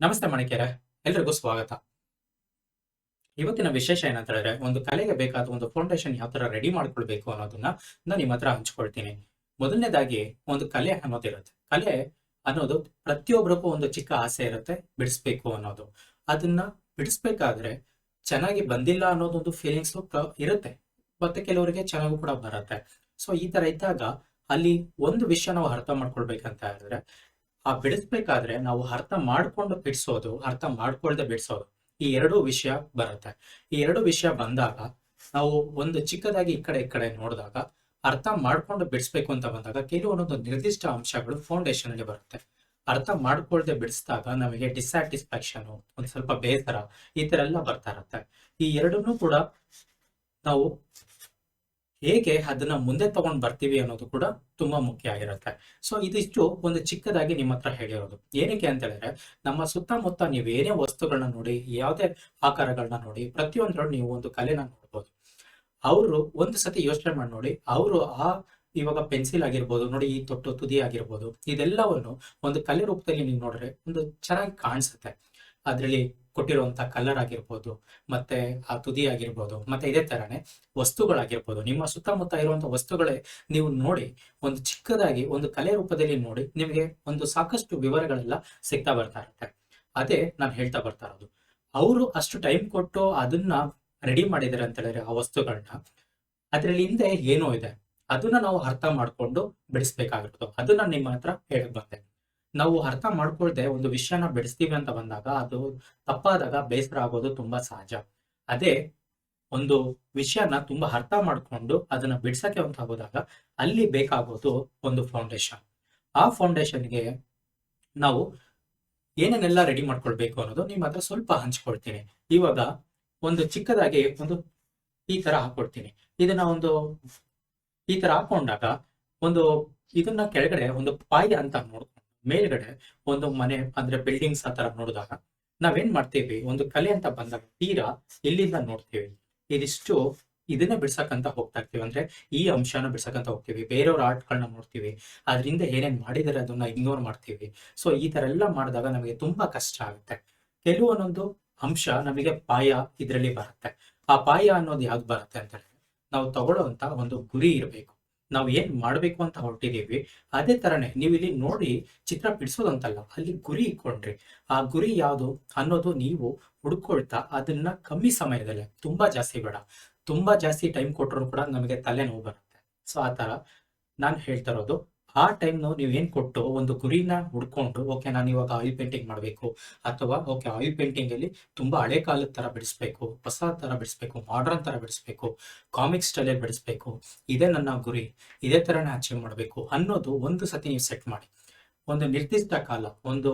ನಮಸ್ತೆ ಮಣಿಕೇರೆ, ಎಲ್ರಿಗೂ ಸ್ವಾಗತ. ಇವತ್ತಿನ ವಿಶೇಷ ಏನಂತ ಹೇಳಿದ್ರೆ, ಒಂದು ಕಲೆಗೆ ಬೇಕಾದ ಒಂದು ಫೌಂಡೇಶನ್ ಯಾವ ತರ ರೆಡಿ ಮಾಡ್ಕೊಳ್ಬೇಕು ಅನ್ನೋದನ್ನ ನಾನು ನಿಮ್ಮ ಹತ್ರ ಹಂಚ್ಕೊಳ್ತೀನಿ. ಮೊದಲನೇದಾಗಿ ಒಂದು ಕಲೆ ಅನ್ನೋದಿರುತ್ತೆ. ಕಲೆ ಅನ್ನೋದು ಪ್ರತಿಯೊಬ್ಬರಿಗೂ ಒಂದು ಚಿಕ್ಕ ಆಸೆ ಇರುತ್ತೆ, ಬಿಡಿಸ್ಬೇಕು ಅನ್ನೋದು. ಅದನ್ನ ಬಿಡಿಸ್ಬೇಕಾದ್ರೆ ಚೆನ್ನಾಗಿ ಬಂದಿಲ್ಲ ಅನ್ನೋದೊಂದು ಫೀಲಿಂಗ್ಸ್ ಇರುತ್ತೆ. ಮತ್ತೆ ಕೆಲವರಿಗೆ ಚೆನ್ನಾಗೂ ಕೂಡ ಬರುತ್ತೆ. ಸೊ ಈ ತರ ಇದ್ದಾಗ ಅಲ್ಲಿ ಒಂದು ವಿಷಯ ನಾವು ಅರ್ಥ ಮಾಡ್ಕೊಳ್ಬೇಕಂತ ಹೇಳಿದ್ರೆ, ಆ ಬಿಡಿಸ್ಬೇಕಾದ್ರೆ ನಾವು ಅರ್ಥ ಮಾಡ್ಕೊಂಡು ಬಿಡಿಸೋದು, ಅರ್ಥ ಮಾಡ್ಕೊಳ್ದೆ ಬಿಡಿಸೋದು, ಈ ಎರಡೂ ವಿಷಯ ಬರುತ್ತೆ. ಈ ಎರಡು ವಿಷಯ ಬಂದಾಗ ನಾವು ಒಂದು ಚಿಕ್ಕದಾಗಿ ಈ ಕಡೆ ನೋಡಿದಾಗ ಅರ್ಥ ಮಾಡ್ಕೊಂಡು ಬಿಡಿಸ್ಬೇಕು ಅಂತ ಬಂದಾಗ ಕೆಲವೊಂದೊಂದು ನಿರ್ದಿಷ್ಟ ಅಂಶಗಳು ಫೌಂಡೇಶನ್ ಅಲ್ಲಿ ಬರುತ್ತೆ. ಅರ್ಥ ಮಾಡ್ಕೊಳ್ದೆ ಬಿಡಿಸಿದಾಗ ನಮಗೆ ಡಿಸ್ಸ್ಯಾಟಿಸ್ಫ್ಯಾಕ್ಷನ್, ಒಂದ್ ಸ್ವಲ್ಪ ಬೇಸರ, ಈ ತರ ಎಲ್ಲ ಬರ್ತಾ ಇರುತ್ತೆ. ಈ ಎರಡನ್ನೂ ಕೂಡ ನಾವು ಹೇಗೆ ಅದನ್ನ ಮುಂದೆ ತಗೊಂಡ್ ಬರ್ತೀವಿ ಅನ್ನೋದು ಕೂಡ ತುಂಬಾ ಮುಖ್ಯ ಆಗಿರುತ್ತೆ. ಸೊ ಇದಿಷ್ಟು ಒಂದು ಚಿಕ್ಕದಾಗಿ ನಿಮ್ಮ ಹತ್ರ ಹೇಳಿರೋದು. ಏನಕ್ಕೆ ಅಂತ ಹೇಳಿದ್ರೆ, ನಮ್ಮ ಸುತ್ತಮುತ್ತ ನೀವು ಏನೇ ವಸ್ತುಗಳನ್ನ ನೋಡಿ, ಯಾವುದೇ ಆಕಾರಗಳನ್ನ ನೋಡಿ, ಪ್ರತಿಯೊಂದ್ರಲ್ಲಿ ನೀವು ಒಂದು ಕಲೆನ ನೋಡ್ಬೋದು. ಅವರು ಒಂದು ಸತಿ ಯೋಚನೆ ಮಾಡಿ ನೋಡಿ, ಅವರು ಇವಾಗ ಪೆನ್ಸಿಲ್ ಆಗಿರ್ಬೋದು ನೋಡಿ, ಈ ತೊಟ್ಟು ತುದಿ ಆಗಿರ್ಬೋದು, ಇದೆಲ್ಲವನ್ನು ಒಂದು ಕಲೆ ರೂಪದಲ್ಲಿ ನೀವು ನೋಡ್ರೆ ಒಂದು ಚೆನ್ನಾಗಿ ಕಾಣಿಸುತ್ತೆ. ಅದ್ರಲ್ಲಿ ಕೊಟ್ಟಿರುವಂತ ಕಲರ್ ಆಗಿರ್ಬೋದು, ಮತ್ತೆ ಆ ತುದಿ ಆಗಿರ್ಬೋದು, ಮತ್ತೆ ಇದೇ ತರನೇ ವಸ್ತುಗಳಾಗಿರ್ಬೋದು, ನಿಮ್ಮ ಸುತ್ತಮುತ್ತ ಇರುವಂತ ವಸ್ತುಗಳೇ ನೀವು ನೋಡಿ, ಒಂದು ಚಿಕ್ಕದಾಗಿ ಒಂದು ಕಲೆ ರೂಪದಲ್ಲಿ ನೋಡಿ, ನಿಮಗೆ ಒಂದು ಸಾಕಷ್ಟು ವಿವರಗಳೆಲ್ಲ ಸಿಗ್ತಾ ಬರ್ತಾ ಇರುತ್ತೆ. ಅದೇ ನಾನು ಹೇಳ್ತಾ ಬರ್ತಾ ಇರೋದು. ಅವರು ಅಷ್ಟು ಟೈಮ್ ಕೊಟ್ಟು ಅದನ್ನ ರೆಡಿ ಮಾಡಿದ್ದಾರೆ ಅಂತ ಹೇಳಿದ್ರೆ ಆ ವಸ್ತುಗಳನ್ನ, ಅದ್ರಲ್ಲಿ ಹಿಂದೆ ಏನೋ ಇದೆ, ಅದನ್ನ ನಾವು ಅರ್ಥ ಮಾಡ್ಕೊಂಡು ಬಿಡಿಸ್ಬೇಕಾಗಿರೋದು. ಅದನ್ನ ನಿಮ್ಮ ಹತ್ರ ಹೇಳಕ್ ಬಂದೆ. ನಾವು ಅರ್ಥ ಮಾಡ್ಕೊಳ್ದೆ ಒಂದು ವಿಷಯನ ಬಿಡಿಸ್ತೀವಿ ಅಂತ ಬಂದಾಗ ಅದು ತಪ್ಪಾದಾಗ ಬೇಸರ ಆಗೋದು ತುಂಬಾ ಸಹಜ. ಅದೇ ಒಂದು ವಿಷಯನ ತುಂಬಾ ಅರ್ಥ ಮಾಡ್ಕೊಂಡು ಅದನ್ನ ಬಿಡ್ಸಕ್ಕೆ ಅಂತ ಹೋದಾಗ ಅಲ್ಲಿ ಬೇಕಾಗೋದು ಒಂದು ಫೌಂಡೇಶನ್. ಆ ಫೌಂಡೇಶನ್ಗೆ ನಾವು ಏನೇನೆಲ್ಲ ರೆಡಿ ಮಾಡ್ಕೊಳ್ಬೇಕು ಅನ್ನೋದು ನಿಮ್ಮ ಹತ್ರ ಸ್ವಲ್ಪ ಹಂಚ್ಕೊಳ್ತೀನಿ. ಇವಾಗ ಒಂದು ಚಿಕ್ಕದಾಗಿ ಒಂದು ಈ ತರ ಹಾಕೊಳ್ತೀನಿ. ಇದನ್ನ ಒಂದು ಈ ತರ ಹಾಕೊಂಡಾಗ ಒಂದು ಇದನ್ನ ಕೆಳಗಡೆ ಒಂದು ಪಾಯ ಅಂತ ನೋಡ್ಕೊಂಡು ಮೇಲ್ಗಡೆ ಒಂದು ಮನೆ ಅಂದ್ರೆ ಬಿಲ್ಡಿಂಗ್ಸ್ ಆ ತರ ನೋಡಿದಾಗ ನಾವೇನ್ ಮಾಡ್ತೀವಿ, ಒಂದು ಕಲೆ ಅಂತ ಬಂದಾಗ ತೀರಾ ಇಲ್ಲಿಂದ ನೋಡ್ತೀವಿ. ಇದಿಷ್ಟು ಇದನ್ನೇ ಬಿಡ್ಸಕ್ಕಂತ ಹೋಗ್ತಾ ಇರ್ತೀವಿ. ಅಂದ್ರೆ ಈ ಅಂಶನ ಬಿಡ್ಸಕ್ಕಂತ ಹೋಗ್ತೀವಿ, ಬೇರೆಯವ್ರ ಆರ್ಟ್ಗಳನ್ನ ನೋಡ್ತೀವಿ, ಅದರಿಂದ ಏನೇನ್ ಮಾಡಿದಾರೆ ಅದನ್ನ ಇಗ್ನೋರ್ ಮಾಡ್ತೀವಿ. ಸೊ ಈ ತರ ಎಲ್ಲ ಮಾಡಿದಾಗ ನಮಗೆ ತುಂಬಾ ಕಷ್ಟ ಆಗುತ್ತೆ. ಕೆಲವೊಂದೊಂದು ಅಂಶ ನಮಗೆ ಪಾಯ ಇದ್ರಲ್ಲಿ ಬರುತ್ತೆ. ಆ ಪಾಯ ಅನ್ನೋದು ಯಾವ್ದು ಬರುತ್ತೆ ಅಂತ ಹೇಳಿದ್ರೆ, ನಾವು ತಗೊಳ್ಳೋಂತ ಒಂದು ಗುರಿ ಇರಬೇಕು. ನಾವು ಏನ್ ಮಾಡ್ಬೇಕು ಅಂತ ಹೊರಟಿದೀವಿ ಅದೇ ತರನೇ ನೀವು ಇಲ್ಲಿ ನೋಡಿ ಚಿತ್ರ ಬಿಡಿಸೋದಂತಲ್ಲ, ಅಲ್ಲಿ ಗುರಿ ಇಟ್ಕೊಂಡ್ರಿ. ಆ ಗುರಿ ಯಾವುದು ಅನ್ನೋದು ನೀವು ಹುಡ್ಕೊಳ್ತಾ ಅದನ್ನ ಕಮ್ಮಿ ಸಮಯದಲ್ಲೇ, ತುಂಬಾ ಜಾಸ್ತಿ ಬೇಡ, ತುಂಬಾ ಜಾಸ್ತಿ ಟೈಮ್ ಕೊಟ್ಟರು ಕೂಡ ನಮಗೆ ತಲೆನೋವು ಬರುತ್ತೆ. ಸೊ ಆ ತರ ನಾನು ಹೇಳ್ತಾ ಇರೋದು, ಆ ಟೈಮ್ ನೀವು ಏನ್ ಕೊಟ್ಟು ಒಂದು ಗುರಿನ ಹುಡ್ಕೊಂಡು, ಓಕೆ ನಾನು ಇವಾಗ ಆಯಿಲ್ ಪೇಂಟಿಂಗ್ ಮಾಡಬೇಕು, ಅಥವಾ ಓಕೆ ಆಯಿಲ್ ಪೇಂಟಿಂಗ್ ಅಲ್ಲಿ ತುಂಬಾ ಹಳೆ ಕಾಲದ ತರ ಬಿಡಿಸ್ಬೇಕು, ಹೊಸ ತರ ಬಿಡಿಸ್ಬೇಕು, ಮಾಡರ್ನ್ ತರ ಬಿಡಿಸ್ಬೇಕು, ಕಾಮಿಕ್ ಸ್ಟೈಲ್ ಬಿಡಿಸ್ಬೇಕು, ಇದೇ ನನ್ನ ಗುರಿ, ಇದೇ ತರನೇ ಅಚೀವ್ ಮಾಡಬೇಕು ಅನ್ನೋದು ಒಂದು ಸತಿ ನೀವು ಸೆಟ್ ಮಾಡಿ. ಒಂದು ನಿರ್ದಿಷ್ಟ ಕಾಲ, ಒಂದು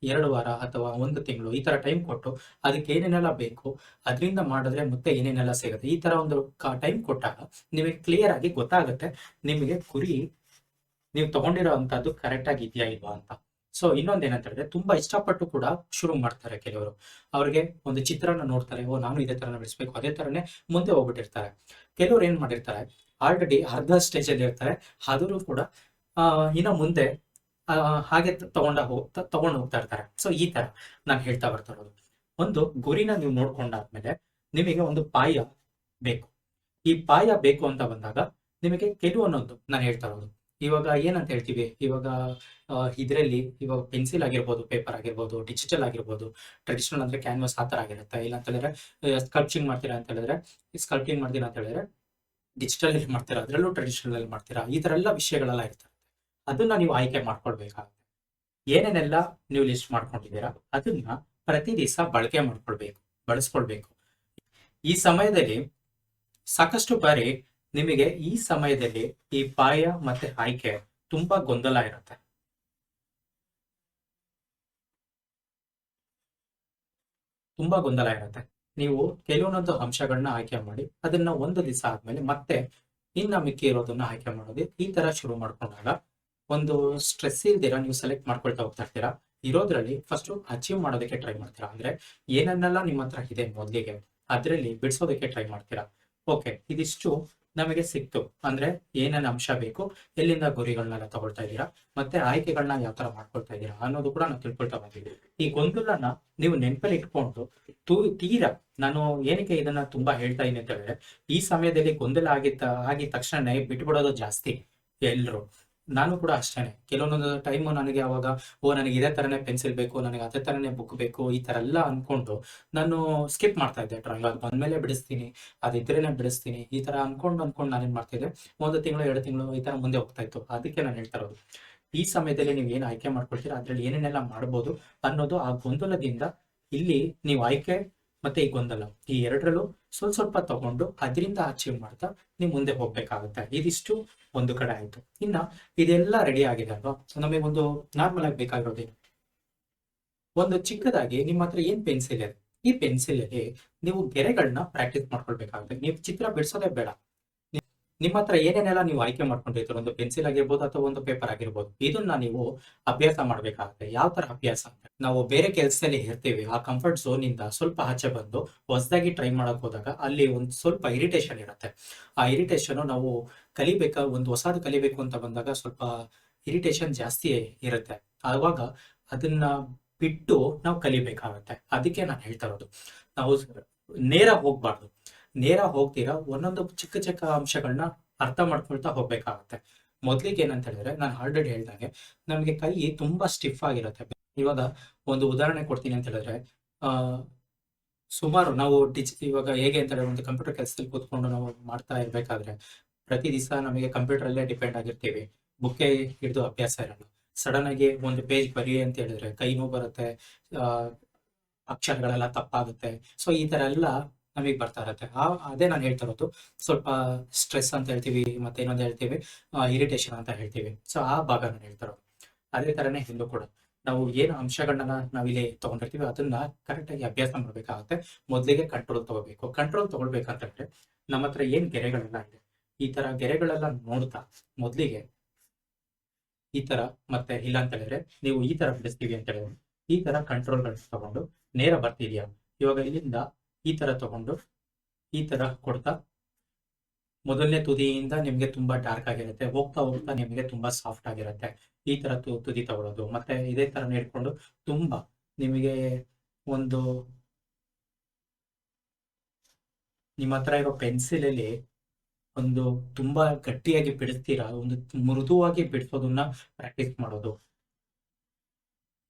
2 ವಾರ ಅಥವಾ 1 ತಿಂಗಳು ಈ ತರ ಟೈಮ್ ಕೊಟ್ಟು ಅದಕ್ಕೆ ಏನೇನೆಲ್ಲ ಬೇಕು ಅದರಿಂದ ಮಾಡಿದ್ರೆ ಮತ್ತೆ ಏನೇನೆಲ್ಲ ಸಿಗುತ್ತೆ, ಈ ತರ ಒಂದು ಟೈಮ್ ಕೊಟ್ಟಾಗ ನಿಮಗೆ ಕ್ಲಿಯರ್ ಆಗಿ ಗೊತ್ತಾಗುತ್ತೆ ನಿಮಗೆ ಗುರಿ ನೀವು ತಗೊಂಡಿರೋ ಅಂತದ್ದು ಕರೆಕ್ಟ್ ಆಗಿ ಇದೆಯಾ ಇಲ್ವಾ ಅಂತ. ಸೊ ಇನ್ನೊಂದ್ ಏನಂತ ಹೇಳಿದ್ರೆ, ತುಂಬಾ ಇಷ್ಟಪಟ್ಟು ಕೂಡ ಶುರು ಮಾಡ್ತಾರೆ ಕೆಲವರು. ಅವ್ರಿಗೆ ಒಂದು ಚಿತ್ರನ ನೋಡ್ತಾರೆ, ಓ ನಾನು ಇದೇ ತರನ ಬಿಡಿಸ್ಬೇಕು, ಅದೇ ತರನೇ ಮುಂದೆ ಹೋಗ್ಬಿಟ್ಟಿರ್ತಾರೆ. ಕೆಲವ್ರು ಏನ್ ಮಾಡಿರ್ತಾರೆ, ಆಲ್ರೆಡಿ ಅರ್ಧ ಸ್ಟೇಜ್ ಅಲ್ಲಿ ಇರ್ತಾರೆ, ಆದರೂ ಕೂಡ ಇನ್ನ ಮುಂದೆ ಹಾಗೆ ತಗೊಂಡು ಹೋಗ್ತಾ ಇರ್ತಾರೆ. ಸೊ ಈ ತರ ನಾನು ಹೇಳ್ತಾ ಬರ್ತಾ ಇರೋದು, ಒಂದು ಗುರಿನ ನೀವು ನೋಡ್ಕೊಂಡಾದ್ಮೇಲೆ ನಿಮಗೆ ಒಂದು ಪಾಯ ಬೇಕು. ಈ ಪಾಯ ಬೇಕು ಅಂತ ಬಂದಾಗ ನಿಮಗೆ ಕೆಲವೊಂದೊಂದು ನಾನು ಹೇಳ್ತಾ ಇರೋದು, ಇವಾಗ ಏನಂತ ಹೇಳ್ತೀವಿ, ಇವಾಗ ಇದ್ರಲ್ಲಿ ಇವಾಗ ಪೆನ್ಸಿಲ್ ಆಗಿರ್ಬೋದು, ಪೇಪರ್ ಆಗಿರ್ಬೋದು, ಡಿಜಿಟಲ್ ಆಗಿರ್ಬೋದು, ಟ್ರೆಡಿಷನಲ್ ಅಂದ್ರೆ ಕ್ಯಾನ್ವಾಸ್ ಆ ತರ ಆಗಿರುತ್ತೆ. ಇಲ್ಲ ಅಂತ ಹೇಳಿದ್ರೆ ಸ್ಕಲ್ಪ್ಟಿಂಗ್ ಮಾಡ್ತೀರಾ ಅಂತ ಹೇಳಿದ್ರೆ, ಸ್ಕಲ್ಪ್ಟಿಂಗ್ ಮಾಡ್ತೀರಾ ಅಂತ ಹೇಳಿದ್ರೆ ಡಿಜಿಟಲ್ ಅಲ್ಲಿ ಮಾಡ್ತೀರಾ, ಅದರಲ್ಲೂ ಟ್ರೆಡಿಷನಲ್ ಅಲ್ಲಿ ಮಾಡ್ತೀರಾ, ಈ ತರ ಎಲ್ಲ ವಿಷಯಗಳೆಲ್ಲ ಇರ್ತದೆ. ಅದನ್ನ ನೀವು ಆಯ್ಕೆ ಮಾಡ್ಕೊಳ್ಬೇಕಾಗುತ್ತೆ. ಏನೇನೆಲ್ಲ ನೀವು ಲಿಸ್ಟ್ ಮಾಡ್ಕೊಂಡಿದ್ದೀರಾ ಅದನ್ನ ಪ್ರತಿ ದಿವಸ ಬಳಸ್ಕೊಳ್ಬೇಕು. ಈ ಸಮಯದಲ್ಲಿ ಸಾಕಷ್ಟು ಬಾರಿ ನಿಮಗೆ ಈ ಸಮಯದಲ್ಲಿ ಈ ಪಾಯ ಮತ್ತೆ ಆಯ್ಕೆ ತುಂಬಾ ಗೊಂದಲ ಇರುತ್ತೆ. ನೀವು ಕೆಲವೊಂದೊಂದು ಅಂಶಗಳನ್ನ ಆಯ್ಕೆ ಮಾಡಿ ಅದನ್ನ ಒಂದು ದಿವಸ ಆದ್ಮೇಲೆ ಮತ್ತೆ ಇನ್ನ ಮಿಕ್ಕಿ ಇರೋದನ್ನ ಆಯ್ಕೆ ಮಾಡೋದು, ಈ ತರ ಶುರು ಮಾಡ್ಕೊಂಡಾಗ ಒಂದು ಸ್ಟ್ರೆಸ್ ಇಲ್ದಿರ ನೀವು ಸೆಲೆಕ್ಟ್ ಮಾಡ್ಕೊಳ್ತಾ ಹೋಗ್ತಾ ಇರ್ತೀರಾ. ಇರೋದ್ರಲ್ಲಿ ಫಸ್ಟ್ ಅಚೀವ್ ಮಾಡೋದಕ್ಕೆ ಟ್ರೈ ಮಾಡ್ತೀರಾ. ಅಂದ್ರೆ ಏನನ್ನೆಲ್ಲ ನಿಮ್ಮ ಹತ್ರ ಇದೆ ಮೊದಲಿಗೆ ಅದರಲ್ಲಿ ಬಿಡಿಸೋದಕ್ಕೆ ಟ್ರೈ ಮಾಡ್ತೀರಾ. ಓಕೆ, ಇದಿಷ್ಟು ನಮಗೆ ಸಿಕ್ತು ಅಂದ್ರೆ ಏನೇನು ಅಂಶ ಬೇಕು, ಎಲ್ಲಿಂದ ಗುರಿಗಳನ್ನೆಲ್ಲ ತಗೊಳ್ತಾ ಇದ್ದೀರಾ, ಮತ್ತೆ ಆಯ್ಕೆಗಳನ್ನ ಯಾವ ತರ ಮಾಡ್ಕೊಳ್ತಾ ಇದ್ದೀರಾ ಅನ್ನೋದು ಕೂಡ ನಾವು ತಿಳ್ಕೊಳ್ತಾ ಬಂದಿದ್ದೀವಿ. ಈ ಗೊಂದಲನ ನೀವು ನೆನಪಲ್ಲಿ ಇಟ್ಕೊಂಡು ತೀರಾ, ನಾನು ಏನಕ್ಕೆ ಇದನ್ನ ತುಂಬಾ ಹೇಳ್ತಾ ಇದ್ದೀನಿ ಅಂತ ಹೇಳಿದ್ರೆ, ಈ ಸಮಯದಲ್ಲಿ ಗೊಂದಲ ಆಗಿದ ತಕ್ಷಣ ಬಿಟ್ಬಿಡೋದು ಜಾಸ್ತಿ ಎಲ್ರು. ನಾನು ಕೂಡ ಅಷ್ಟೇನೆ, ಕೆಲವೊಂದೊಂದು ಟೈಮು ನನಗೆ ಅವಾಗ ನನಗೆ ಇದೇ ತರನೇ ಪೆನ್ಸಿಲ್ ಬೇಕು, ನನಗೆ ಅದೇ ತರನೇ ಬುಕ್ ಬೇಕು, ಈ ತರ ಎಲ್ಲ ಅನ್ಕೊಂಡು ನಾನು ಸ್ಕಿಪ್ ಮಾಡ್ತಾ ಇದ್ದೆ ಡ್ರಾಯಿಂಗ್. ಅದು ಬಂದ್ಮೇಲೆ ಬಿಡಿಸ್ತೀನಿ, ಅದಿದ್ರೇನೆ ಬಿಡಿಸ್ತೀನಿ, ಈ ತರ ಅನ್ಕೊಂಡು ನಾನೇನ್ ಮಾಡ್ತಿದ್ದೆ, 1 ತಿಂಗಳು 2 ತಿಂಗಳು ಈ ತರ ಮುಂದೆ ಹೋಗ್ತಾ ಇತ್ತು. ಅದಕ್ಕೆ ನಾನು ಹೇಳ್ತಾ ಇರೋದು, ಈ ಸಮಯದಲ್ಲಿ ನೀವು ಏನು ಆಯ್ಕೆ ಮಾಡ್ಕೊಳ್ತೀರಾ, ಅದ್ರಲ್ಲಿ ಏನೇನೆಲ್ಲ ಮಾಡ್ಬೋದು ಅನ್ನೋದು ಆ ಗೊಂದಲದಿಂದ, ಇಲ್ಲಿ ನೀವು ಆಯ್ಕೆ ಮತ್ತೆ ಈ ಗೊಂದಲ ಈ ಎರಡರಲ್ಲೂ ಸ್ವಲ್ಪ ತಗೊಂಡು ಅದರಿಂದ ಅಚೀವ್ ಮಾಡ್ತಾ ನೀವು ಮುಂದೆ ಹೋಗ್ಬೇಕಾಗುತ್ತೆ. ಇದಿಷ್ಟು ಒಂದು ಕಡೆ ಆಯ್ತು. ಇನ್ನ ಇದೆಲ್ಲ ರೆಡಿ ಆಗಿದೆ ಅಲ್ವಾ, ನಮಗೆ ಒಂದು ನಾರ್ಮಲ್ ಆಗಿ ಬೇಕಾಗಿರೋದೇನು, ಒಂದು ಚಿಕ್ಕದಾಗಿ ನಿಮ್ಮ ಹತ್ರ ಏನ್ ಪೆನ್ಸಿಲ್ ಇದೆ, ಈ ಪೆನ್ಸಿಲ್ ಅಲ್ಲಿ ನೀವು ಗೆರೆಗಳನ್ನ ಪ್ರಾಕ್ಟೀಸ್ ಮಾಡ್ಕೊಳ್ಬೇಕಾಗುತ್ತೆ. ನೀವು ಚಿತ್ರ ಬಿಡಿಸೋದೇ ಬೇಡ, ನಿಮ್ಮ ಹತ್ರ ಏನೇನೆಲ್ಲ ನೀವು ಆಯ್ಕೆ ಮಾಡ್ಕೊಂಡಿರ್ತೀರ, ಒಂದು ಪೆನ್ಸಿಲ್ ಆಗಿರ್ಬೋದು ಅಥವಾ ಒಂದು ಪೇಪರ್ ಆಗಿರ್ಬೋದು, ಇದನ್ನ ನೀವು ಅಭ್ಯಾಸ ಮಾಡ್ಬೇಕಾಗುತ್ತೆ. ಯಾವ ತರ ಅಭ್ಯಾಸ ಅಂತ, ನಾವು ಬೇರೆ ಕೆಲಸದಲ್ಲಿ ಇರ್ತೀವಿ, ಆ ಕಂಫರ್ಟ್ ಝೋನ್ ಇಂದ ಸ್ವಲ್ಪ ಆಚೆ ಬಂದು ಹೊಸದಾಗಿ ಟ್ರೈ ಮಾಡಕ್ ಹೋದಾಗ ಅಲ್ಲಿ ಒಂದು ಸ್ವಲ್ಪ ಇರಿಟೇಷನ್ ಇರುತ್ತೆ. ಆ ಇರಿಟೇಷನ್ ನಾವು ಒಂದು ಹೊಸದು ಕಲಿಬೇಕು ಅಂತ ಬಂದಾಗ ಸ್ವಲ್ಪ ಇರಿಟೇಷನ್ ಜಾಸ್ತಿ ಇರುತ್ತೆ. ಆವಾಗ ಅದನ್ನ ಬಿಟ್ಟು ನಾವು ಕಲಿಬೇಕಾಗತ್ತೆ. ಅದಕ್ಕೆ ನಾನು ಹೇಳ್ತಾ ಇರೋದು, ನಾವು ನೇರ ಹೋಗ್ಬಾರ್ದು, ನೇರ ಹೋಗ್ತೀರಾ ಒಂದೊಂದು ಚಿಕ್ಕ ಚಿಕ್ಕ ಅಂಶಗಳನ್ನ ಅರ್ಥ ಮಾಡ್ಕೊಳ್ತಾ ಹೋಗ್ಬೇಕಾಗತ್ತೆ. ಮೊದ್ಲಿಗೆ ಏನಂತ ಹೇಳಿದ್ರೆ, ನಾನು ಆಲ್ರೆಡಿ ಹೇಳ್ದಂಗೆ ನಮಗೆ ಕೈ ತುಂಬಾ ಸ್ಟಿಫ್ ಆಗಿರುತ್ತೆ. ಇವಾಗ ಒಂದು ಉದಾಹರಣೆ ಕೊಡ್ತೀನಿ ಅಂತ ಹೇಳಿದ್ರೆ, ಸುಮಾರು ನಾವು ಇವಾಗ ಹೇಗೆ ಅಂತ ಹೇಳಿದ್ರೆ, ಒಂದು ಕಂಪ್ಯೂಟರ್ ಕೆಲಸದಲ್ಲಿ ಕೂತ್ಕೊಂಡು ನಾವು ಮಾಡ್ತಾ ಇರ್ಬೇಕಾದ್ರೆ ಪ್ರತಿ ದಿವಸ ನಮಗೆ ಕಂಪ್ಯೂಟರ್ ಅಲ್ಲೇ ಡಿಪೆಂಡ್ ಆಗಿರ್ತೀವಿ, ಬುಕ್ಕೆ ಹಿಡಿದು ಅಭ್ಯಾಸ ಇರಲ್ಲ. ಸಡನ್ ಆಗಿ ಒಂದು ಪೇಜ್ ಬರಿ ಅಂತ ಹೇಳಿದ್ರೆ ಕೈ ನೋವು ಬರುತ್ತೆ, ಅಕ್ಷರಗಳೆಲ್ಲ ತಪ್ಪಾಗುತ್ತೆ. ಸೊ ಈ ತರ ಎಲ್ಲ ನಮಗೆ ಬರ್ತಾ ಇರತ್ತೆ. ಅದೇ ನಾನು ಹೇಳ್ತಾ ಇರೋದು, ಸ್ವಲ್ಪ ಸ್ಟ್ರೆಸ್ ಅಂತ ಹೇಳ್ತೀವಿ, ಮತ್ತೆ ಇನ್ನೊಂದು ಹೇಳ್ತೀವಿ ಇರಿಟೇಷನ್ ಅಂತ ಹೇಳ್ತೀವಿ. ಸೊ ಆ ಭಾಗ ನಾನು ಹೇಳ್ತಾ ಇರೋದು. ಅದೇ ತರನೇ ಹಿಂದೂ ಕೂಡ ನಾವು ಏನು ಅಂಶಗಳನ್ನ ನಾವಿಲ್ಲಿ ತಗೊಂಡಿರ್ತೀವಿ ಅದನ್ನ ಕರೆಕ್ಟ್ ಆಗಿ ಅಭ್ಯಾಸ ಮಾಡ್ಬೇಕಾಗತ್ತೆ. ಮೊದಲಿಗೆ ಕಂಟ್ರೋಲ್ ತಗೋಬೇಕು. ಕಂಟ್ರೋಲ್ ತಗೊಳ್ಬೇಕಂತಂದ್ರೆ ನಮ್ಮ ಹತ್ರ ಏನ್ ಗೆರೆಗಳೆಲ್ಲ ಇದೆ, ಈ ತರ ಗೆರೆಗಳೆಲ್ಲ ನೋಡ್ತಾ ಮೊದಲಿಗೆ ಈ ತರ, ಮತ್ತೆ ಇಲ್ಲ ಅಂತ ಹೇಳಿದ್ರೆ ನೀವು ಈ ತರ ಬಿಡಿಸ್ತೀವಿ ಅಂತ ಹೇಳಿದ್ರೆ ಈ ತರ ಕಂಟ್ರೋಲ್ಗಳನ್ನ ತಗೊಂಡು ನೇರ ಬರ್ತಿದ್ಯಾ, ಇವಾಗ ಇಲ್ಲಿಂದ ಈ ತರ ತಗೊಂಡು ಈ ತರ ಕೊಡ್ತಾ, ಮೊದಲನೇ ತುದಿಯಿಂದ ನಿಮ್ಗೆ ತುಂಬಾ ಡಾರ್ಕ್ ಆಗಿರುತ್ತೆ, ಹೋಗ್ತಾ ಹೋಗ್ತಾ ನಿಮ್ಗೆ ತುಂಬಾ ಸಾಫ್ಟ್ ಆಗಿರುತ್ತೆ. ಈ ತರ ತುದಿ ತಗೊಳ್ಳೋದು, ಮತ್ತೆ ಇದೇ ತರ ನೀಡ್ಕೊಂಡು ತುಂಬಾ ನಿಮಗೆ ಒಂದು ನಿಮ್ಮ ಹತ್ರ ಇರೋ ಪೆನ್ಸಿಲ್ ಅಲ್ಲಿ ಒಂದು ತುಂಬಾ ಗಟ್ಟಿಯಾಗಿ ಬಿಡಿಸ್ತೀರಾ, ಒಂದು ಮೃದುವಾಗಿ ಬಿಡಿಸೋದನ್ನ ಪ್ರಾಕ್ಟೀಸ್ ಮಾಡೋದು.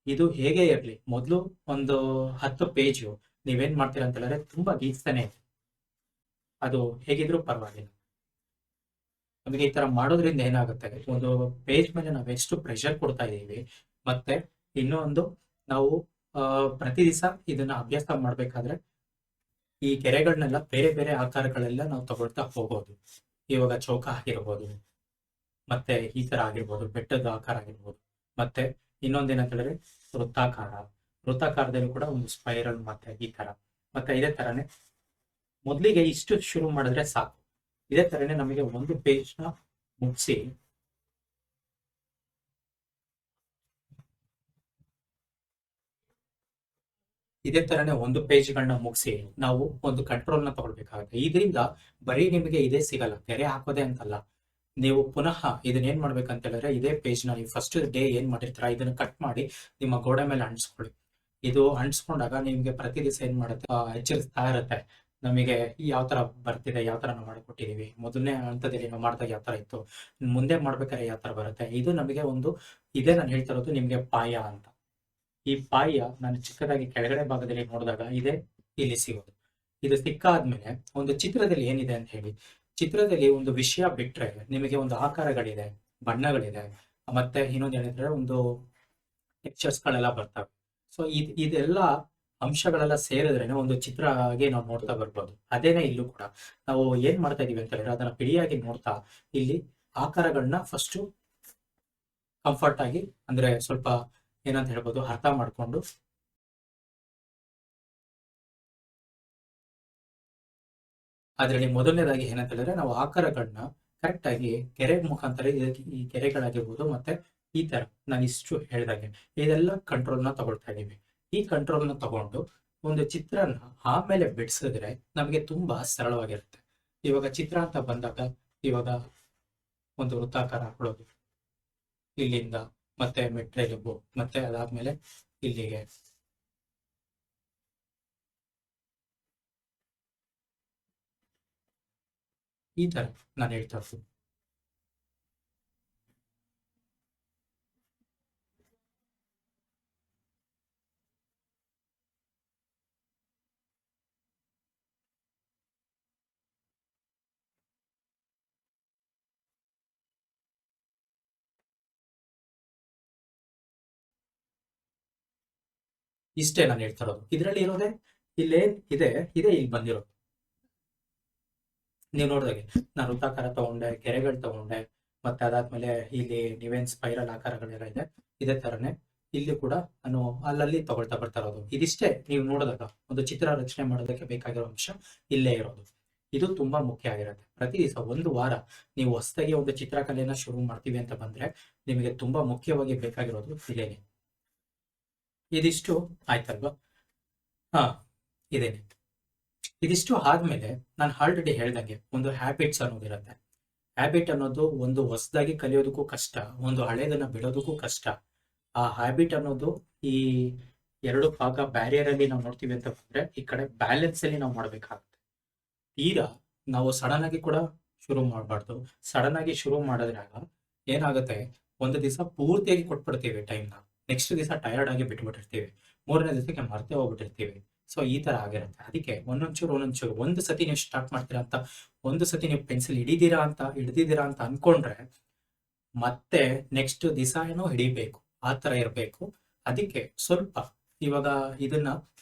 ಇದು ಹೇಗೆ ಇರ್ಲಿ, ಮೊದಲು ಒಂದು 10 ಪೇಜು ನೀವೇನ್ ಮಾಡ್ತೀರಾ ಅಂತ ಹೇಳಿದ್ರೆ ತುಂಬಾ ಗೀಚ್ತಾನೆ ಇದೆ, ಅದು ಹೇಗಿದ್ರು ಪರವಾಗಿಲ್ಲ. ನಮಗೆ ಈ ತರ ಮಾಡೋದ್ರಿಂದ ಏನಾಗುತ್ತೆ, ಒಂದು ಪೇಜ್ ಮೇಲೆ ನಾವು ಎಷ್ಟು ಪ್ರೆಷರ್ ಕೊಡ್ತಾ ಇದೀವಿ, ಮತ್ತೆ ಇನ್ನೊಂದು ನಾವು ಪ್ರತಿ ದಿವಸ ಇದನ್ನ ಅಭ್ಯಾಸ ಮಾಡ್ಬೇಕಾದ್ರೆ ಈ ಗೆರೆಗಳನ್ನೆಲ್ಲ ಬೇರೆ ಬೇರೆ ಆಕಾರಗಳೆಲ್ಲ ನಾವು ತಗೊಳ್ತಾ ಹೋಗೋದು. ಇವಾಗ ಚೌಕ ಆಗಿರ್ಬೋದು, ಮತ್ತೆ ಈ ತರ ಆಗಿರ್ಬೋದು, ಬೆಟ್ಟದ ಆಕಾರ ಆಗಿರ್ಬೋದು, ಮತ್ತೆ ಇನ್ನೊಂದೇನಂತ ಹೇಳಿದ್ರೆ ವೃತ್ತಾಕಾರದಲ್ಲಿ ಕೂಡ ಒಂದು ಸ್ಪೈರಲ್, ಮತ್ತೆ ಈ ತರ, ಮತ್ತೆ ಇದೇ ತರನೇ ಮೊದಲಿಗೆ ಇಷ್ಟು ಶುರು ಮಾಡಿದ್ರೆ ಸಾಕು. ಇದೇ ತರನೇ ನಮಗೆ ಒಂದು ಪೇಜ್ ನ ಮುಗಿಸಿ ಇದೇ ತರನೇ ಒಂದು ಪೇಜ್ಗಳನ್ನ ಮುಗಿಸಿ ನಾವು ಒಂದು ಕಂಟ್ರೋಲ್ ನ ತಗೊಳ್ಬೇಕಾಗುತ್ತೆ. ಇದರಿಂದ ಬರೀ ನಿಮಗೆ ಇದೇ ಸಿಗಲ್ಲ, ಗೆರೆ ಹಾಕೋದೇ ಅಂತಲ್ಲ, ನೀವು ಪುನಃ ಇದನ್ನ ಏನ್ ಮಾಡ್ಬೇಕಂತ ಹೇಳಿದ್ರೆ, ಇದೇ ಪೇಜ್ ನ ನೀವು ಫಸ್ಟ್ ಡೇ ಏನ್ ಮಾಡಿರ್ತೀರ ಇದನ್ನ ಕಟ್ ಮಾಡಿ ನಿಮ್ಮ ಗೋಡೆ ಮೇಲೆ ಅಂಟಿಸ್ಕೊಳ್ಳಿ. ಇದು ಅಂಟಿಸ್ಕೊಂಡಾಗ ನಿಮ್ಗೆ ಪ್ರತಿ ದಿವಸ ಏನ್ ಮಾಡುತ್ತೆ, ಎಚ್ಚರಿಸ್ತಾ ಇರುತ್ತೆ ನಮಗೆ ಯಾವ ತರ ಬರ್ತಿದೆ, ಯಾವ ತರ ನಾವು ಮಾಡ್ಕೊಟ್ಟಿದೀವಿ, ಮೊದಲನೇ ಹಂತದಲ್ಲಿ ನಾವು ಮಾಡಿದಾಗ ಯಾವ ತರ ಇತ್ತು, ಮುಂದೆ ಮಾಡ್ಬೇಕಾದ್ರೆ ಯಾವ ತರ ಬರುತ್ತೆ. ಇದು ನಮಗೆ ಒಂದು, ಇದೇ ನಾನು ಹೇಳ್ತಾ ಇರೋದು ನಿಮ್ಗೆ ಪಾಯ ಅಂತ. ಈ ಪಾಯ ನಾನು ಚಿಕ್ಕದಾಗಿ ಕೆಳಗಡೆ ಭಾಗದಲ್ಲಿ ನೋಡಿದಾಗ ಇದೇ ಇಲ್ಲಿ ಸಿಗೋದು. ಇದು ಸಿಕ್ಕಾದ್ಮೇಲೆ ಒಂದು ಚಿತ್ರದಲ್ಲಿ ಏನಿದೆ ಅಂತ ಹೇಳಿ, ಚಿತ್ರದಲ್ಲಿ ಒಂದು ವಿಷಯ ಬಿಟ್ರೆ ನಿಮಗೆ ಒಂದು ಆಕಾರಗಳಿದೆ, ಬಣ್ಣಗಳಿದೆ, ಮತ್ತೆ ಇನ್ನೊಂದು ಹೇಳಿದ್ರೆ ಒಂದು ಟೆಕ್ಸ್ಚರ್ಸ್ ಗಳೆಲ್ಲ ಬರ್ತವೆ. ಸೊ ಇದೆಲ್ಲ ಅಂಶಗಳೆಲ್ಲ ಸೇರಿದ್ರೇನೆ ಒಂದು ಚಿತ್ರ ಆಗಿ ನಾವು ನೋಡ್ತಾ ಬರ್ಬೋದು. ಅದೇನೆ ಇಲ್ಲೂ ಕೂಡ ನಾವು ಏನ್ ಮಾಡ್ತಾ ಇದೀವಿ ಅಂತ ಹೇಳಿದ್ರೆ, ಅದನ್ನ ಬಿಡಿಯಾಗಿ ನೋಡ್ತಾ ಇಲ್ಲಿ ಆಕಾರಗಳನ್ನ ಫಸ್ಟ್ ಕಂಫರ್ಟ್ ಆಗಿ, ಅಂದ್ರೆ ಸ್ವಲ್ಪ ಏನಂತ ಹೇಳ್ಬೋದು, ಅರ್ಥ ಮಾಡ್ಕೊಂಡು ಅದರಲ್ಲಿ ಮೊದಲನೇದಾಗಿ ಏನಂತ ಹೇಳಿದ್ರೆ, ನಾವು ಆಕಾರಗಳನ್ನ ಕರೆಕ್ಟ್ ಆಗಿ ಗೆರೆ ಮುಖಾಂತರ ಈ ಗೆರೆಗಳಾಗಿರ್ಬೋದು, ಮತ್ತೆ ಈ ತರ ನಾನು ಇಷ್ಟು ಹೇಳಿದಾಗೆ ಇದೆಲ್ಲ ಕಂಟ್ರೋಲ್ನ ತಗೊಳ್ತಾ ಇದೀವಿ. ಈ ಕಂಟ್ರೋಲ್ನ ತಗೊಂಡು ಒಂದು ಚಿತ್ರನ ಆಮೇಲೆ ಬಿಡಿಸಿದ್ರೆ ನಮಗೆ ತುಂಬಾ ಸರಳವಾಗಿರುತ್ತೆ. ಇವಾಗ ಚಿತ್ರ ಅಂತ ಬಂದಾಗ ಇವಾಗ ಒಂದು ವೃತ್ತಾಕಾರ ಹಾಕೊಳ್ಳೋದು ಇಲ್ಲಿಂದ, ಮತ್ತೆ ಮೆಟ್ರೆಲಿಗೂ, ಮತ್ತೆ ಅದಾದ್ಮೇಲೆ ಇಲ್ಲಿಗೆ. ಈ ತರ ನಾನು ಹೇಳ್ತಾ ಇರ್ತೀನಿ. ಇಷ್ಟೇ ನಾನು ಹೇಳ್ತಾ ಇರೋದು. ಇದರಲ್ಲಿ ಇರೋದೇ ಇಲ್ಲೇನ್ ಇದೆ ಇದೇ ಇಲ್ಲಿ ಬಂದಿರೋದು. ನೀವು ನೋಡಿದಾಗೆ ನಾನು ವೃತ್ತಾಕಾರ ತಗೊಂಡೆ, ಗೆರೆಗಳು ತಗೊಂಡೆ, ಮತ್ತೆ ಅದಾದ್ಮೇಲೆ ಇಲ್ಲಿ ನೀವೇನ್ ಸ್ಪೈರಲ್ ಆಕಾರಗಳೆಲ್ಲ ಇದೆ ಇದೇ ತರನೇ ಇಲ್ಲಿ ಕೂಡ ನಾನು ಅಲ್ಲಲ್ಲಿ ತಗೊಳ್ತಾ ಬರ್ತಾ ಇರೋದು. ಇದಿಷ್ಟೇ ನೀವು ನೋಡಿದಾಗ ಒಂದು ಚಿತ್ರ ರಚನೆ ಮಾಡೋದಕ್ಕೆ ಬೇಕಾಗಿರೋ ಅಂಶ ಇಲ್ಲೇ ಇರೋದು. ಇದು ತುಂಬಾ ಮುಖ್ಯ ಆಗಿರುತ್ತೆ. ಪ್ರತಿ ದಿವಸ ಒಂದು ವಾರ ನೀವು ಹೊಸದಾಗಿ ಒಂದು ಚಿತ್ರಕಲೆಯನ್ನ ಶುರು ಮಾಡ್ತೀವಿ ಅಂತ ಬಂದ್ರೆ ನಿಮಗೆ ತುಂಬಾ ಮುಖ್ಯವಾಗಿ ಬೇಕಾಗಿರೋದು ಇದೇನೆ. ಇದಿಷ್ಟು ಆಯ್ತಲ್ವಾ? ಹಾ, ಇದೇನೆ. ಇದಿಷ್ಟು ಆದ್ಮೇಲೆ ನಾನು ಆಲ್ರೆಡಿ ಹೇಳ್ದಂಗೆ ಒಂದು ಹ್ಯಾಬಿಟ್ಸ್ ಅನ್ನೋದಿರುತ್ತೆ. ಹ್ಯಾಬಿಟ್ ಅನ್ನೋದು ಒಂದು ಹೊಸದಾಗಿ ಕಲಿಯೋದಕ್ಕೂ ಕಷ್ಟ, ಒಂದು ಹಳೇದನ್ನ ಬಿಡೋದಕ್ಕೂ ಕಷ್ಟ. ಆ ಹ್ಯಾಬಿಟ್ ಅನ್ನೋದು ಈ ಎರಡು ಭಾಗ ಬ್ಯಾರಿಯರ್ ಅಲ್ಲಿ ನಾವು ನೋಡ್ತೀವಿ ಅಂತ ಬಂದ್ರೆ ಈ ಕಡೆ ಬ್ಯಾಲೆನ್ಸ್ ಅಲ್ಲಿ ನಾವು ಮಾಡ್ಬೇಕಾಗುತ್ತೆ. ತೀರಾ ನಾವು ಸಡನ್ ಆಗಿ ಕೂಡ ಶುರು ಮಾಡಬಾರ್ದು. ಸಡನ್ ಆಗಿ ಶುರು ಮಾಡಿದಾಗ ಏನಾಗುತ್ತೆ, ಒಂದು ದಿವಸ ಪೂರ್ತಿಯಾಗಿ ಕೊಟ್ಬಿಡ್ತೀವಿ ಟೈಮ್ನ, ನೆಕ್ಸ್ಟ್ ದಿವಸ ಟಯರ್ಡ್ ಆಗಿ ಬಿಟ್ಬಿಟ್ಟಿರ್ತೀವಿ, ಮೂರನೇ ದಿವಸಕ್ಕೆ ಮರ್ತೇ ಹೋಗ್ಬಿಟ್ಟಿರ್ತೀವಿ. ಸೊ ಈ ತರ ಆಗಿರುತ್ತೆ. ಅದಕ್ಕೆ ಒಂದೊಂಚೂರು ಒಂದು ಸತಿ ನೀವು ಸ್ಟಾರ್ಟ್ ಮಾಡ್ತೀರಾ ಅಂತ, ಒಂದು ಸತಿ ನೀವು ಪೆನ್ಸಿಲ್ ಹಿಡಿದಿದ್ದೀರಾ ಅಂತ ಅನ್ಕೊಂಡ್ರೆ ಮತ್ತೆ ನೆಕ್ಸ್ಟ್ ದಿವಸ ಏನೋ ಹಿಡಿಬೇಕು, ಆ ತರ ಇರಬೇಕು. ಅದಕ್ಕೆ ಸ್ವಲ್ಪ ಇವಾಗ ಇದನ್ನ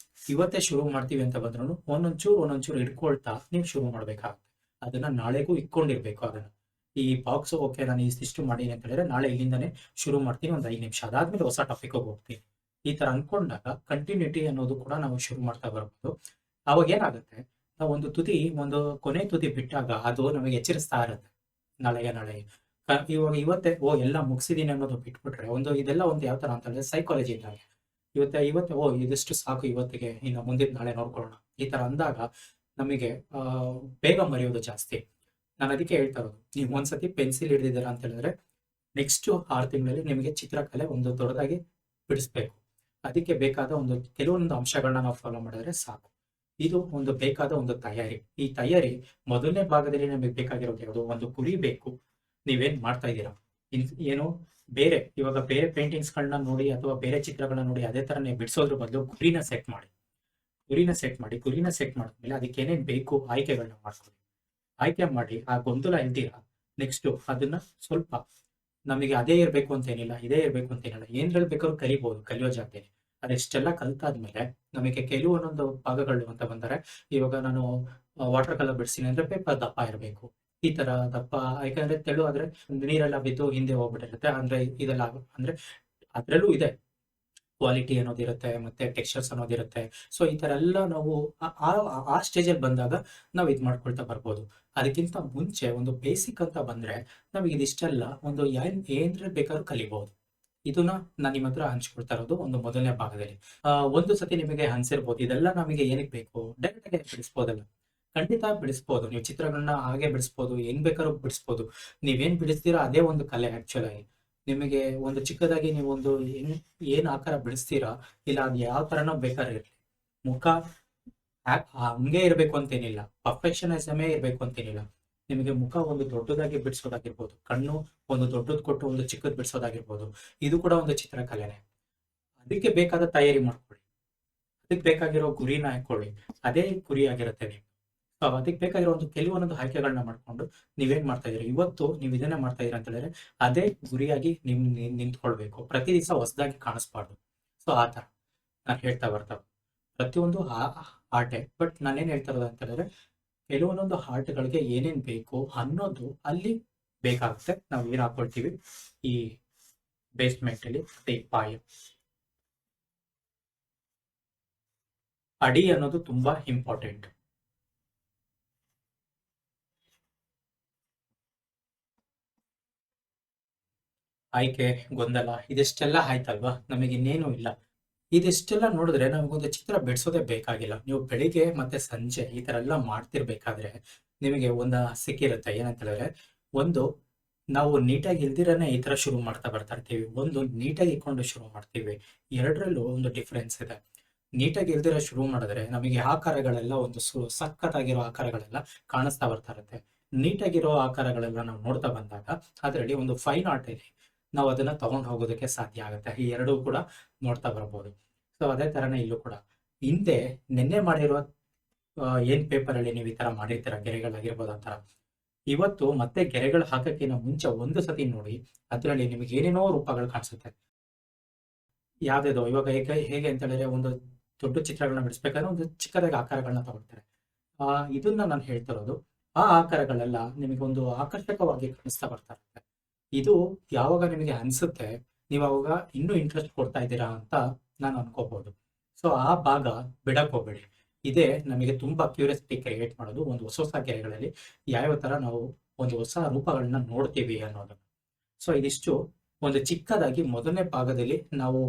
ಇವತ್ತೇ ಶುರು ಮಾಡ್ತೀವಿ ಅಂತ ಬಂದ್ರು ಒಂದೊಂಚೂರು ಹಿಡ್ಕೊಳ್ತಾ ನೀವು ಶುರು ಮಾಡ್ಬೇಕಾಗುತ್ತೆ. ಅದನ್ನ ನಾಳೆಗೂ ಇಟ್ಕೊಂಡಿರ್ಬೇಕು. ಅದನ್ನ ಈ ಬಾಕ್ಸ್ ಓಕೆ ನಾನು ಇಷ್ಟು ಮಾಡೀನಿ ಅಂತ ಹೇಳಿದ್ರೆ ನಾಳೆ ಇಲ್ಲಿಂದಾನೇ ಶುರು ಮಾಡ್ತೀನಿ, ಒಂದು 5 ನಿಮಿಷ ಅದಾದ್ಮೇಲೆ ಹೊಸ ಟಾಪಿಕ್ ಹೋಗ್ತೀನಿ. ಈ ತರ ಅನ್ಕೊಂಡಾಗ ಕಂಟಿನ್ಯೂಟಿ ಅನ್ನೋದು ಕೂಡ ನಾವು ಶುರು ಮಾಡ್ತಾ ಬರ್ಬೋದು. ಅವಾಗ ಏನಾಗುತ್ತೆ, ನಾವು ಒಂದು ಕೊನೆ ತುದಿ ಬಿಟ್ಟಾಗ ಅದು ನಮಗೆ ಎಚ್ಚರಿಸ್ತಾ ಇರುತ್ತೆ, ನಾಳೆಗೆ ಇವಾಗ ಇವತ್ತೇ ಎಲ್ಲ ಮುಗಿಸಿದೀನಿ ಅನ್ನೋದು ಬಿಟ್ಬಿಟ್ರೆ ಇದೆಲ್ಲ ಒಂದು ಯಾವ ತರ ಅಂತ ಹೇಳಿದ್ರೆ ಸೈಕಾಲಜಿ ಇದ್ದಾಗ ಇವತ್ತೇ ಇದಿಷ್ಟು ಸಾಕು ಇವತ್ತಿಗೆ, ಇನ್ನು ಮುಂದಿನ ನಾಳೆ ನೋಡ್ಕೊಳ್ಳೋಣ ಈ ತರ ಅಂದಾಗ ನಮಗೆ ಬೇಗ ಮರೆಯೋದು ಜಾಸ್ತಿ. ನಾನು ಅದಕ್ಕೆ ಹೇಳ್ತಾ ಇರೋದು, ನೀವು ಒಂದ್ಸತಿ ಪೆನ್ಸಿಲ್ ಹಿಡಿದಿದ್ದೀರಾ ಅಂತ ಹೇಳಿದ್ರೆ ನೆಕ್ಸ್ಟ್ 6 ತಿಂಗಳಲ್ಲಿ ನಿಮಗೆ ಚಿತ್ರಕಲೆ ಒಂದು ದೊಡ್ಡದಾಗಿ ಬಿಡಿಸ್ಬೇಕು. ಅದಕ್ಕೆ ಬೇಕಾದ ಕೆಲವೊಂದು ಅಂಶಗಳನ್ನ ನಾವು ಫಾಲೋ ಮಾಡಿದ್ರೆ ಸಾಕು. ಇದು ಒಂದು ಬೇಕಾದ ಒಂದು ತಯಾರಿ. ಈ ತಯಾರಿ ಮೊದಲನೇ ಭಾಗದಲ್ಲಿ ನಮಗೆ ಬೇಕಾಗಿರೋದು ಯಾವುದು, ಒಂದು ಗುರಿ ಬೇಕು. ನೀವೇನ್ ಮಾಡ್ತಾ ಇದ್ದೀರಾ, ಏನು ಇವಾಗ ಬೇರೆ ಪೇಂಟಿಂಗ್ಸ್ ಗಳನ್ನ ನೋಡಿ ಅಥವಾ ಬೇರೆ ಚಿತ್ರಗಳನ್ನ ನೋಡಿ ಅದೇ ತರ ನೀವು ಬಿಡಿಸೋದ್ರ ಬದಲು ಗುರಿನ ಸೆಟ್ ಮಾಡಿದ್ಮೇಲೆ ಅದಕ್ಕೆ ಏನೇನ್ ಬೇಕು ಆಯ್ಕೆಗಳನ್ನ ಮಾಡ್ಕೊಳ್ಳಿ. ಆಯ್ಕೆ ಮಾಡಿ ಆ ಗೊಂದಲ ಇಲ್ದಿರಾ ನೆಕ್ಸ್ಟ್ ಅದನ್ನ ಸ್ವಲ್ಪ, ನಮಗೆ ಅದೇ ಇರ್ಬೇಕು ಅಂತ ಏನಿಲ್ಲ, ಇದೇ ಇರ್ಬೇಕು ಅಂತ ಏನಿಲ್ಲ, ಏನ್ರಲ್ಲಿ ಬೇಕಾದ್ರೂ ಕಲಿಬಹುದು ಕಲಿಯೋ ಜಾಗದಲ್ಲಿ. ಅದೆಷ್ಟೆಲ್ಲ ಕಲ್ತಾದ್ಮೇಲೆ ನಮಗೆ ಕೆಲವೊಂದೊಂದು ಭಾಗಗಳು ಅಂತ ಬಂದರೆ, ಇವಾಗ ನಾನು ವಾಟರ್ ಕಲರ್ ಬಿಡಿಸ್ತೀನಿ ಅಂದ್ರೆ ಪೇಪರ್ ದಪ್ಪ ಇರಬೇಕು, ಈ ತರ ದಪ್ಪ. ಯಾಕಂದ್ರೆ ತೆಳು ಆದ್ರೆ ನೀರೆಲ್ಲ ಬಿದ್ದು ಹಿಂದೆ ಹೋಗ್ಬಿಟ್ಟಿರುತ್ತೆ. ಅಂದ್ರೆ ಇದೆಲ್ಲ ಅಂದ್ರೆ ಅದ್ರಲ್ಲೂ ಇದೆ ಕ್ವಾಲಿಟಿ ಅನ್ನೋದಿರುತ್ತೆ, ಮತ್ತೆ ಟೆಕ್ಸ್ಚರ್ಸ್ ಅನ್ನೋದಿರುತ್ತೆ. ಸೊ ಈ ತರ ಎಲ್ಲ ನಾವು ಆ ಸ್ಟೇಜ್ ಅಲ್ಲಿ ಬಂದಾಗ ನಾವು ಇದ್ ಮಾಡ್ಕೊಳ್ತಾ ಬರ್ಬೋದು. ಅದಕ್ಕಿಂತ ಮುಂಚೆ ಒಂದು ಬೇಸಿಕ್ ಅಂತ ಬಂದ್ರೆ ನಮಗೆ ಇದಿಷ್ಟೆಲ್ಲ ಏನ್ರಲ್ಲಿ ಬೇಕಾದ್ರೂ ಕಲಿಬಹುದು. ಇದನ್ನ ನಾನು ನಿಮ್ಮ ಹತ್ರ ಹಂಚ್ಕೊಳ್ತಾ ಇರೋದು ಒಂದು ಮೊದಲನೇ ಭಾಗದಲ್ಲಿ. ಒಂದು ಸತಿ ನಿಮಗೆ ಅನ್ಸಿರ್ಬೋದು ಇದೆಲ್ಲ ನಮಗೆ ಏನಕ್ಕೆ ಬೇಕು, ಡೈರೆಕ್ಟ್ ಆಗಿ ಬಿಡಿಸ್ಬೋದಲ್ಲ. ಖಂಡಿತ ಬಿಡಿಸ್ಬೋದು, ನೀವು ಚಿತ್ರಗಳನ್ನ ಹಾಗೆ ಬಿಡಿಸ್ಬೋದು, ಹೆಂಗ್ ಬೇಕಾದ್ರೂ ಬಿಡಿಸ್ಬೋದು. ನೀವೇನ್ ಬಿಡಿಸ್ತೀರಾ ಅದೇ ಒಂದು ಕಲೆ. ಆಕ್ಚುಲ್ ಆಗಿ ನಿಮಗೆ ಒಂದು ಚಿಕ್ಕದಾಗಿ ನೀವು ಏನ್ ಆಕಾರ ಬಿಡಿಸ್ತೀರಾ, ಇಲ್ಲ ಅದು ಯಾವ ತರನೋ ಬೇಕಾದ್ರೆ ಇರ್ಲಿ, ಮುಖ ಹಂಗೆ ಇರ್ಬೇಕು ಅಂತೇನಿಲ್ಲ, ಪರ್ಫೆಕ್ಷನಿಸಮೇ ಇರ್ಬೇಕು ಅಂತೇನಿಲ್ಲ. ನಿಮಗೆ ಮುಖ ಒಂದು ದೊಡ್ಡದಾಗಿ ಬಿಡಿಸೋದಾಗಿರ್ಬೋದು, ಕಣ್ಣು ಒಂದು ದೊಡ್ಡದ್ ಕೊಟ್ಟು ಒಂದು ಚಿಕ್ಕದ್ ಬಿಡಿಸೋದಾಗಿರ್ಬೋದು, ಇದು ಕೂಡ ಒಂದು ಚಿತ್ರಕಲೆನೆ. ಅದಕ್ಕೆ ಬೇಕಾದ ತಯಾರಿ ಮಾಡ್ಕೊಳ್ಳಿ, ಅದಕ್ಕೆ ಬೇಕಾಗಿರೋ ಗುರಿನ ಹಾಕೊಳ್ಳಿ, ಅದೇ ಗುರಿ ಆಗಿರುತ್ತೆ ನೀವು. ಅದಕ್ಕೆ ಬೇಕಾಗಿರೋ ಕೆಲವೊಂದೊಂದು ಆಯ್ಕೆಗಳನ್ನ ಮಾಡ್ಕೊಂಡು ನೀವೇನ್ ಮಾಡ್ತಾ ಇದೀರಿ, ಇವತ್ತು ನೀವು ಇದನ್ನೇ ಮಾಡ್ತಾ ಇದೀರ ಅಂತ ಹೇಳಿದ್ರೆ ಅದೇ ಗುರಿಯಾಗಿ ನಿಂತ್ಕೊಳ್ಬೇಕು. ಪ್ರತಿ ದಿವಸ ಹೊಸದಾಗಿ ಕಾಣಿಸ್ಬಾರ್ದು. ಸೊ ಆ ತರ ನಾನು ಹೇಳ್ತಾ ಬರ್ತಾವ ಪ್ರತಿಯೊಂದು ಆರ್ಟೆ. ಬಟ್ ನಾನೇನ್ ಹೇಳ್ತಾ ಇರೋದು ಅಂತ ಹೇಳಿದ್ರೆ ಕೆಲವೊಂದೊಂದು ಆರ್ಟ್ಗಳಿಗೆ ಏನೇನ್ ಬೇಕು ಅನ್ನೋದು ಅಲ್ಲಿ ಬೇಕಾಗುತ್ತೆ. ನಾವು ಏನ್ ಹಾಕೊಳ್ತೀವಿ ಈ ಬೇಸ್ಮೆಂಟ್ ಅಲ್ಲಿ, ಮತ್ತೆ ಈ ಪಾಯ ಅಡಿ ಅನ್ನೋದು ತುಂಬಾ ಇಂಪಾರ್ಟೆಂಟ್. ಆಯ್ಕೆ, ಗೊಂದಲ ಇದೆಷ್ಟೆಲ್ಲ ಆಯ್ತಲ್ವಾ, ನಮಗೆ ಇನ್ನೇನು ಇಲ್ಲ. ಇದೆಷ್ಟೆಲ್ಲ ನೋಡಿದ್ರೆ ನಮಗೊಂದು ಚಿತ್ರ ಬಿಡಿಸೋದೇ ಬೇಕಾಗಿಲ್ಲ. ನೀವು ಬೆಳಿಗ್ಗೆ ಮತ್ತೆ ಸಂಜೆ ಈ ತರ ಎಲ್ಲ ಮಾಡ್ತಿರ್ಬೇಕಾದ್ರೆ ನಿಮಗೆ ಒಂದು ಸಿಕ್ಕಿರುತ್ತೆ. ಏನಂತ ಹೇಳಿದ್ರೆ, ಒಂದು ನಾವು ನೀಟಾಗಿ ಇಲ್ದಿರನೇ ಈ ತರ ಶುರು ಮಾಡ್ತಾ ಬರ್ತಾ ಇರ್ತೀವಿ. ಒಂದು ನೀಟಾಗಿ ಇಟ್ಕೊಂಡು ಶುರು ಮಾಡ್ತೀವಿ. ಎರಡರಲ್ಲೂ ಒಂದು ಡಿಫ್ರೆನ್ಸ್ ಇದೆ. ನೀಟಾಗಿ ಇಲ್ದಿರ ಶುರು ಮಾಡಿದ್ರೆ ನಮಗೆ ಆಕಾರಗಳೆಲ್ಲ ಒಂದು ಸಖತ್ತಾಗಿರೋ ಆಕಾರಗಳೆಲ್ಲ ಕಾಣಿಸ್ತಾ ಬರ್ತಾ ಇರುತ್ತೆ. ನೀಟಾಗಿರೋ ಆಕಾರಗಳೆಲ್ಲ ನಾವು ನೋಡ್ತಾ ಬಂದಾಗ ಅದರಲ್ಲಿ ಒಂದು ಫೈನ್ ಆರ್ಟ್ ಇದೆ, ನಾವು ಅದನ್ನ ತಗೊಂಡು ಹೋಗೋದಕ್ಕೆ ಸಾಧ್ಯ ಆಗುತ್ತೆ. ಈ ಎರಡೂ ಕೂಡ ನೋಡ್ತಾ ಬರ್ಬೋದು. ಸೊ ಅದೇ ತರನೇ ಇಲ್ಲೂ ಕೂಡ ಹಿಂದೆ ನಿನ್ನೆ ಮಾಡಿರೋ ಏನ್ ಪೇಪರ್ ಅಲ್ಲಿ ನೀವು ಈ ತರ ಮಾಡಿರ್ತೀರ, ಗೆರೆಗಳಾಗಿರ್ಬೋದು ಆ ತರ, ಇವತ್ತು ಮತ್ತೆ ಗೆರೆಗಳು ಹಾಕಕ್ಕಿಂತ ಮುಂಚೆ ಒಂದು ಸತಿ ನೋಡಿ, ಅದರಲ್ಲಿ ನಿಮಗೆ ಏನೇನೋ ರೂಪಗಳು ಕಾಣಿಸುತ್ತೆ. ಯಾವ್ದೇದೋ ಇವಾಗ ಹೇಗೆ ಅಂತ ಹೇಳಿದ್ರೆ, ಒಂದು ದೊಡ್ಡ ಚಿತ್ರಗಳನ್ನ ಬಿಡಿಸ್ಬೇಕಾದ್ರೆ ಒಂದು ಚಿಕ್ಕದಾಗಿ ಆಕಾರಗಳನ್ನ ತಗೊಳ್ತಾರೆ. ಇದನ್ನ ನಾನು ಹೇಳ್ತಿರೋದು, ಆ ಆಕಾರಗಳೆಲ್ಲ ನಿಮಗೆ ಒಂದು ಆಕರ್ಷಕವಾಗಿ ಕಾಣಿಸ್ತಾ ಬರ್ತಾ ಇರುತ್ತೆ. ಇದು ಯಾವಾಗ ನಿಮಗೆ ಅನ್ಸುತ್ತೆ, ನೀವು ಅವಾಗ ಇನ್ನೂ ಇಂಟ್ರೆಸ್ಟ್ ಕೊಡ್ತಾ ಇದ್ದೀರಾ ಅಂತ ನಾನು ಅನ್ಕೋಬಹುದು. ಸೊ ಆ ಭಾಗ ಬಿಡಕ್ ಹೋಗ್ಬೇಡಿ. ಇದೇ ನಮಗೆ ತುಂಬಾ ಕ್ಯೂರಿಯಾಸಿಟಿ ಕ್ರಿಯೇಟ್ ಮಾಡೋದು, ಒಂದು ಹೊಸ ಹೊಸ ಗೆರೆಗಳಲ್ಲಿ ಯಾವ ತರ ನಾವು ಒಂದು ಹೊಸ ರೂಪಗಳನ್ನ ನೋಡ್ತೀವಿ ಅನ್ನೋದು. ಸೊ ಇದಿಷ್ಟು ಒಂದು ಚಿಕ್ಕದಾಗಿ ಮೊದಲನೇ ಭಾಗದಲ್ಲಿ ನಾವು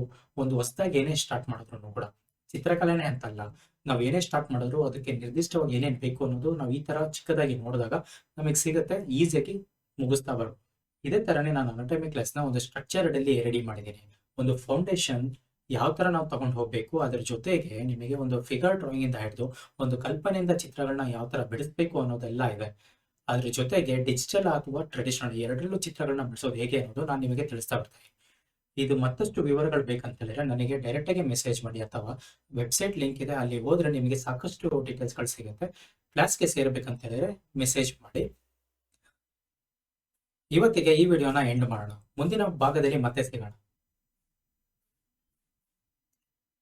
ಒಂದು ಹೊಸದಾಗಿ ಏನೇ ಸ್ಟಾರ್ಟ್ ಮಾಡಿದ್ರು ಕೂಡ, ಚಿತ್ರಕಲೆನೇ ಅಂತಲ್ಲ, ನಾವು ಏನೇ ಸ್ಟಾರ್ಟ್ ಮಾಡಿದ್ರು ಅದಕ್ಕೆ ನಿರ್ದಿಷ್ಟವಾಗಿ ಏನೇನ್ ಬೇಕು ಅನ್ನೋದು ನಾವು ಈ ತರ ಚಿಕ್ಕದಾಗಿ ನೋಡಿದಾಗ ನಮಗೆ ಸಿಗುತ್ತೆ, ಈಸಿಯಾಗಿ ಮುಗಿಸ್ತಾ ಬರ್ಬೋದು. ಇದೇ ತರನೇ ನಾನು ಅನಾಟಮಿ ಕ್ಲಾಸ್ನ ಒಂದು ಸ್ಟ್ರಕ್ಚರ್ಡ್ ಅಲ್ಲಿ ರೆಡಿ ಮಾಡಿದ್ದೀನಿ. ಒಂದು ಫೌಂಡೇಶನ್ ಯಾವ ತರ ನಾವು ತಗೊಂಡು ಹೋಗ್ಬೇಕು, ಅದ್ರ ಜೊತೆಗೆ ನಿಮಗೆ ಒಂದು ಫಿಗರ್ ಡ್ರಾಯಿಂಗ್ ಇಂದ ಹಿಡಿದು ಒಂದು ಕಲ್ಪನೆಯಿಂದ ಚಿತ್ರಗಳನ್ನ ಯಾವ ತರ ಬಿಡಿಸ್ಬೇಕು ಅನ್ನೋದೆಲ್ಲ ಇದೆ. ಅದ್ರ ಜೊತೆಗೆ ಡಿಜಿಟಲ್ ಅಥವಾ ಟ್ರೆಡಿಷನಲ್ ಎರಡರಲ್ಲೂ ಚಿತ್ರಗಳನ್ನ ಬಿಡಿಸೋದು ಹೇಗೆ ಅನ್ನೋದು ನಾನು ನಿಮಗೆ ತಿಳಿಸ್ತಾ ಬರ್ತೀನಿ. ಇದು ಮತ್ತಷ್ಟು ವಿವರಗಳು ಬೇಕಂತ ಹೇಳಿದ್ರೆ ನನಗೆ ಡೈರೆಕ್ಟ್ ಆಗಿ ಮೆಸೇಜ್ ಮಾಡಿ, ಅಥವಾ ವೆಬ್ಸೈಟ್ ಲಿಂಕ್ ಇದೆ, ಅಲ್ಲಿ ಹೋದ್ರೆ ನಿಮಗೆ ಸಾಕಷ್ಟು ಡೀಟೇಲ್ಸ್ಗಳು ಸಿಗುತ್ತೆ. ಕ್ಲಾಸ್ಗೆ ಸೇರ್ಬೇಕಂತ ಹೇಳಿದ್ರೆ ಮೆಸೇಜ್ ಮಾಡಿ. ಇವತ್ತಿಗೆ ಈ ವಿಡಿಯೋನ ಎಂಡ್ ಮಾಡೋಣ. ಮುಂದಿನ ಭಾಗದಲ್ಲಿ ಮತ್ತೆ ಸಿಗೋಣ.